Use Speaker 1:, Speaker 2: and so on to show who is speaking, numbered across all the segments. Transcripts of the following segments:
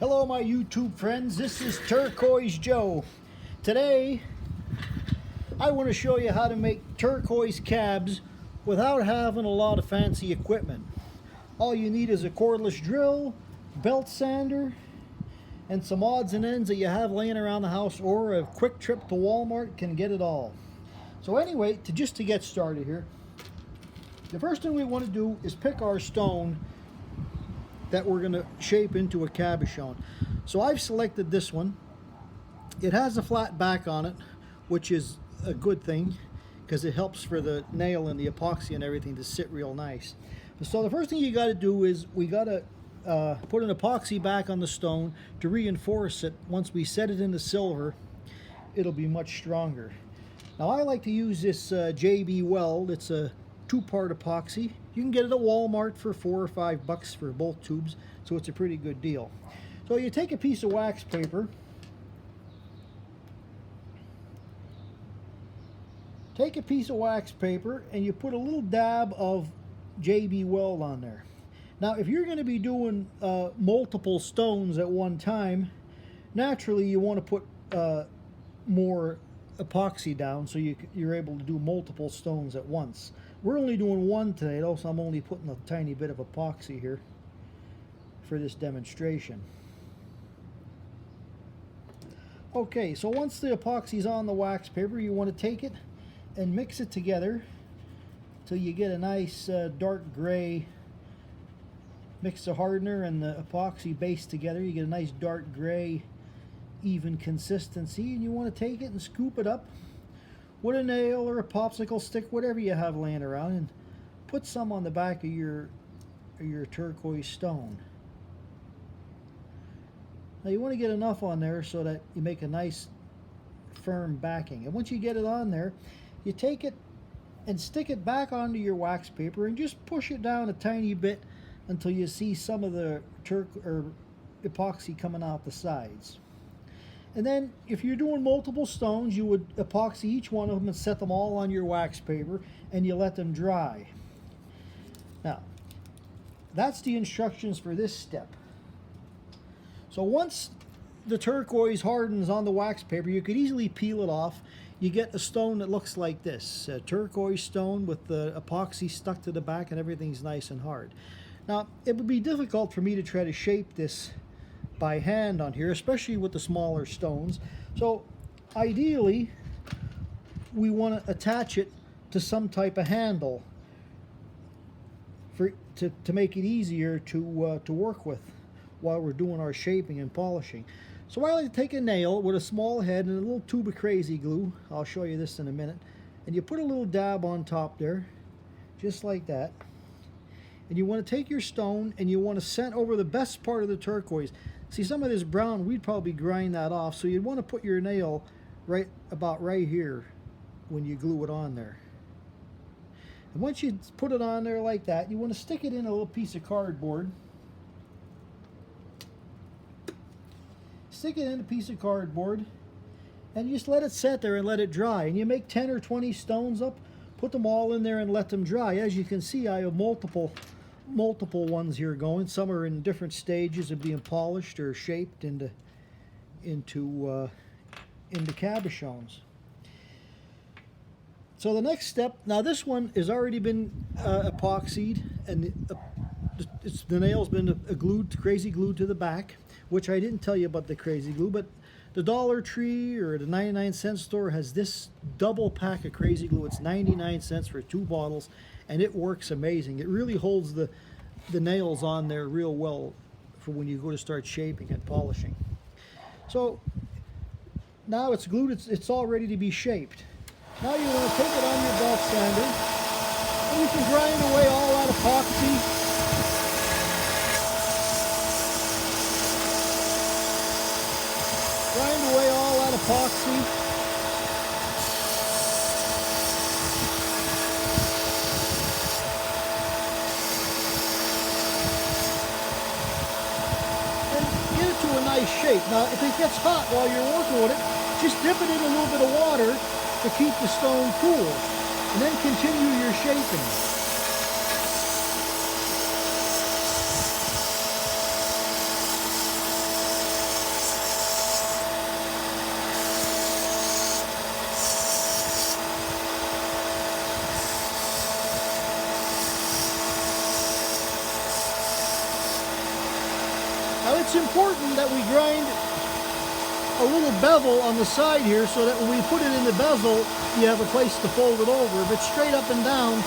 Speaker 1: Hello my YouTube friends, this is Turquoise Joe. Today I want to show you how to make turquoise cabs without having a lot of fancy equipment. All you need is a cordless drill, belt sander, and some odds and ends that you have laying around the house, or a quick trip to Walmart can get it all. So anyway, just to get started here, the first thing we want to do is pick our stone that we're going to shape into a cabochon. So I've selected this one. It has a flat back on it, which is a good thing because it helps for the nail and the epoxy and everything to sit real nice. So the first thing you got to do is we got to put an epoxy back on the stone to reinforce it. Once we set it into silver, it'll be much stronger. Now I like to use this JB Weld. It's a two-part epoxy. You can get it at Walmart for $4 or $5 for both tubes, so it's a pretty good deal. So you take a piece of wax paper, and you put a little dab of JB Weld on there. Now if you're going to be doing multiple stones at one time, naturally you want to put more epoxy down so you're able to do multiple stones at once. We're only doing one today though, so I'm only putting a tiny bit of epoxy here for this demonstration. Okay, so once the epoxy's on the wax paper, you want to take it and mix it together till you get a nice dark gray. Mix the hardener and the epoxy base together, you get a nice dark gray even consistency, and you want to take it and scoop it up with a nail or a popsicle stick, whatever you have laying around, and put some on the back of your turquoise stone. Now you want to get enough on there so that you make a nice firm backing, and once you get it on there, you take it and stick it back onto your wax paper and just push it down a tiny bit until you see some of the epoxy coming out the sides. And then if you're doing multiple stones, you would epoxy each one of them and set them all on your wax paper, and you let them dry. Now that's the instructions for this step. So once the turquoise hardens on the wax paper, you could easily peel it off. You get a stone that looks like this, a turquoise stone with the epoxy stuck to the back and everything's nice and hard. Now it would be difficult for me to try to shape this by hand on here, especially with the smaller stones. So ideally we want to attach it to some type of handle to make it easier to work with while we're doing our shaping and polishing. So I like to take a nail with a small head and a little tube of crazy glue. I'll show you this in a minute. And you put a little dab on top there, just like that. And you want to take your stone and you want to set over the best part of the turquoise. See, some of this brown, we'd probably grind that off, so you'd want to put your nail about right here when you glue it on there. And once you put it on there like that, you want to stick it in a little piece of cardboard. Stick it in a piece of cardboard and you just let it sit there and let it dry. And you make 10 or 20 stones up, put them all in there and let them dry. As you can see, I have multiple ones here going. Some are in different stages of being polished or shaped into cabochons. So the next step, now this one has already been epoxied, and the nail's been crazy glued to the back, which I didn't tell you about the crazy glue, but the Dollar Tree or the 99-cent store has this double pack of crazy glue. It's 99 cents for 2 bottles, and it works amazing. It really holds the nails on there real well for when you go to start shaping and polishing. So now it's glued, it's all ready to be shaped. Now you want to take it on your belt sander, and you can grind away all that epoxy. Grind away all that epoxy. And get it to a nice shape. Now if it gets hot while you're working with it, just dip it in a little bit of water to keep the stone cool, and then continue your shaping. it's important that we grind a little bevel on the side here so that when we put it in the bezel, you have a place to fold it over. If it's straight up and down,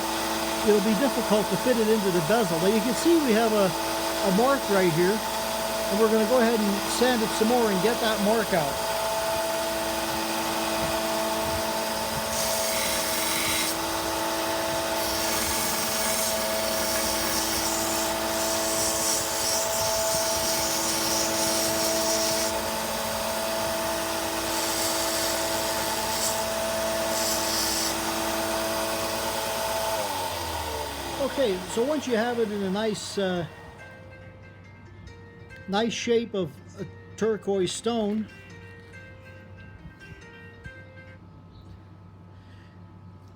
Speaker 1: it'll be difficult to fit it into the bezel. Now you can see we have a mark right here, and we're going to go ahead and sand it some more and get that mark out. Okay, so once you have it in a nice nice shape of a turquoise stone,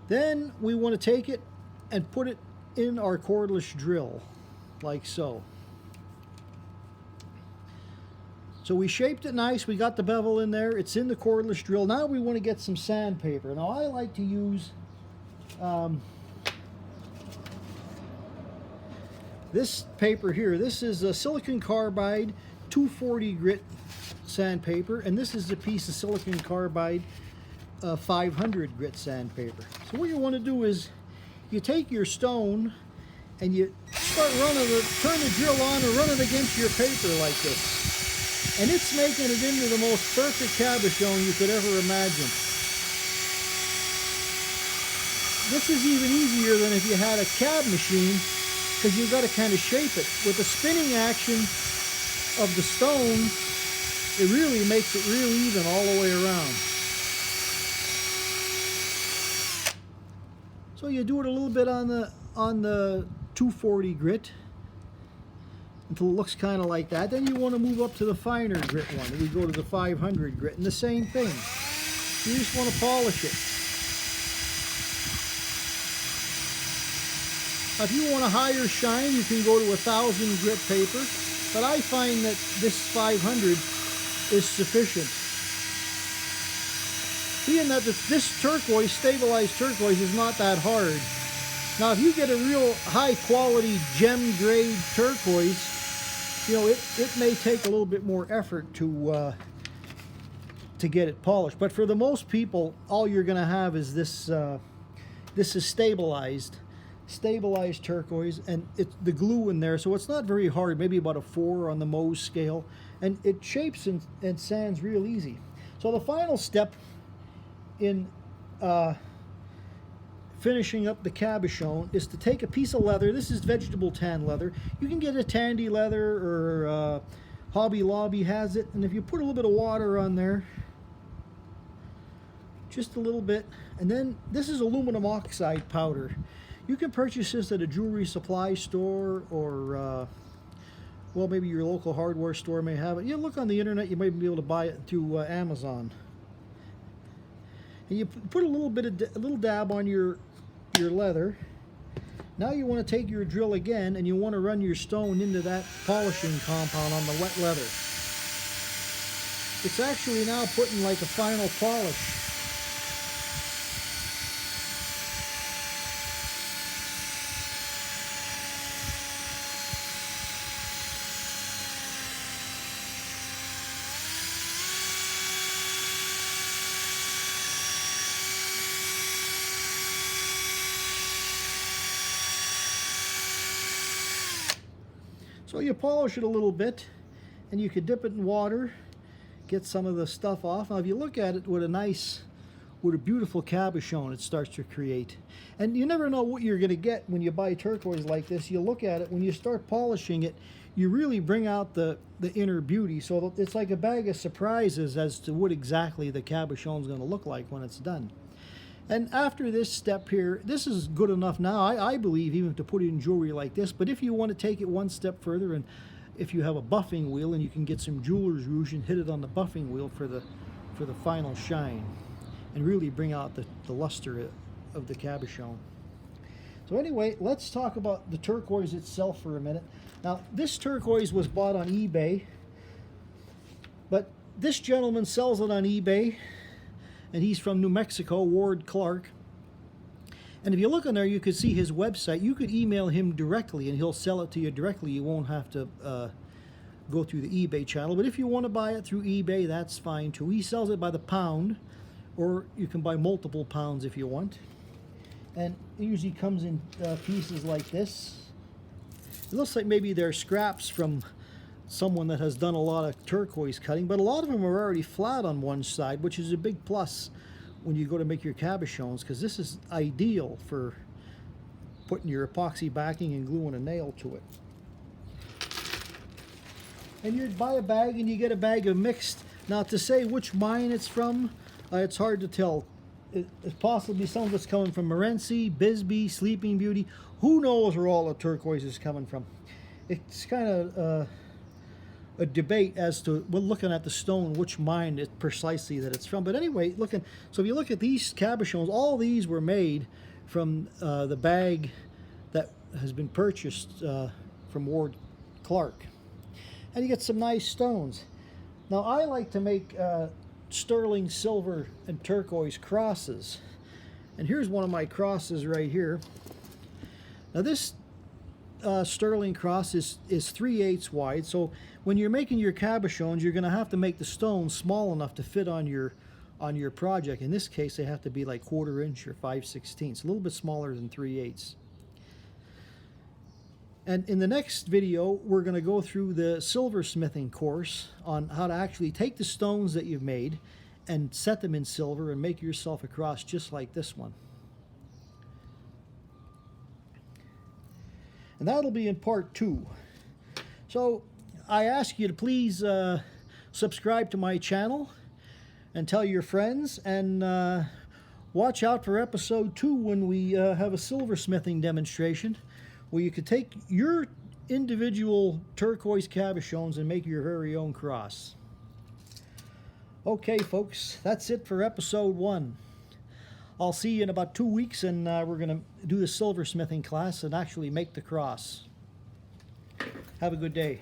Speaker 1: then we want to take it and put it in our cordless drill, like so. So we shaped it nice, we got the bevel in there, it's in the cordless drill. Now we want to get some sandpaper. Now I like to use this paper here. This is a silicon carbide 240 grit sandpaper, and this is a piece of silicon carbide 500 grit sandpaper. So what you want to do is you take your stone and you start running it, turn the drill on and run it against your paper like this. And it's making it into the most perfect cabochon you could ever imagine. This is even easier than if you had a cab machine, because you've got to kind of shape it. With the spinning action of the stone, it really makes it real even all the way around. So you do it a little bit on the 240 grit until it looks kind of like that. Then you want to move up to the finer grit one. And we go to the 500 grit, and the same thing. You just want to polish it. If you want a higher shine, you can go to 1,000 grit paper, but I find that this 500 is sufficient. Being that this turquoise, stabilized turquoise, is not that hard. Now, if you get a real high quality gem grade turquoise, you know, it may take a little bit more effort to get it polished. But for the most people, all you're going to have is this. This is stabilized turquoise, and it's the glue in there, so it's not very hard, maybe about a 4 on the Mohs scale, and it shapes and sands real easy. So the final step in finishing up the cabochon is to take a piece of leather. This is vegetable tan leather. You can get a Tandy leather, or Hobby Lobby has it, and if you put a little bit of water on there, just a little bit, and then this is aluminum oxide powder. You can purchase this at a jewelry supply store, or well, maybe your local hardware store may have it. You look on the internet, you might be able to buy it through Amazon. And you put a little dab on your leather. Now you want to take your drill again, and you want to run your stone into that polishing compound on the wet leather. It's actually now putting like a final polish. So you polish it a little bit, and you could dip it in water, get some of the stuff off. Now if you look at it with a beautiful cabochon it starts to create. And you never know what you're going to get when you buy turquoise like this. You look at it, when you start polishing it, you really bring out the inner beauty. So it's like a bag of surprises as to what exactly the cabochon is going to look like when it's done. And after this step here, this is good enough now, I believe, even to put it in jewelry like this. But if you want to take it one step further, and if you have a buffing wheel, and you can get some jeweler's rouge and hit it on the buffing wheel for the final shine, and really bring out the luster of the cabochon. So anyway, let's talk about the turquoise itself for a minute. Now, this turquoise was bought on eBay, but this gentleman sells it on eBay, and he's from New Mexico, Ward Clark. And if you look on there, you could see his website. You could email him directly, and he'll sell it to you directly. You won't have to go through the eBay channel. But if you want to buy it through eBay, that's fine too. He sells it by the pound, or you can buy multiple pounds if you want. And it usually comes in pieces like this. It looks like maybe they're scraps from someone that has done a lot of turquoise cutting, but a lot of them are already flat on one side, which is a big plus when you go to make your cabochons, because this is ideal for putting your epoxy backing and gluing a nail to it. And you buy a bag and you get a bag of mixed. Now, to say which mine it's from, it's hard to tell. It's possibly some of it's coming from Morenci, Bisbee, Sleeping Beauty. Who knows where all the turquoise is coming from? It's kind of a debate as to, well, looking at the stone, which mine it precisely that it's from. But anyway, so if you look at these cabochons, all these were made from the bag that has been purchased from Ward Clark. And you get some nice stones. Now, I like to make sterling silver and turquoise crosses, and here's one of my crosses right here. Now, this sterling cross is 3/8 wide, so when you're making your cabochons, you're going to have to make the stones small enough to fit on your project. In this case, they have to be like 1/4 inch or 5/16, a little bit smaller than 3/8. And in the next video, we're going to go through the silversmithing course on how to actually take the stones that you've made and set them in silver and make yourself a cross just like this one. And that'll be in part 2. So I ask you to please subscribe to my channel and tell your friends, and watch out for episode 2 when we have a silversmithing demonstration, where you could take your individual turquoise cabochons and make your very own cross. Okay, folks, that's it for episode 1. I'll see you in about 2 weeks, and we're going to do the silversmithing class and actually make the cross. Have a good day.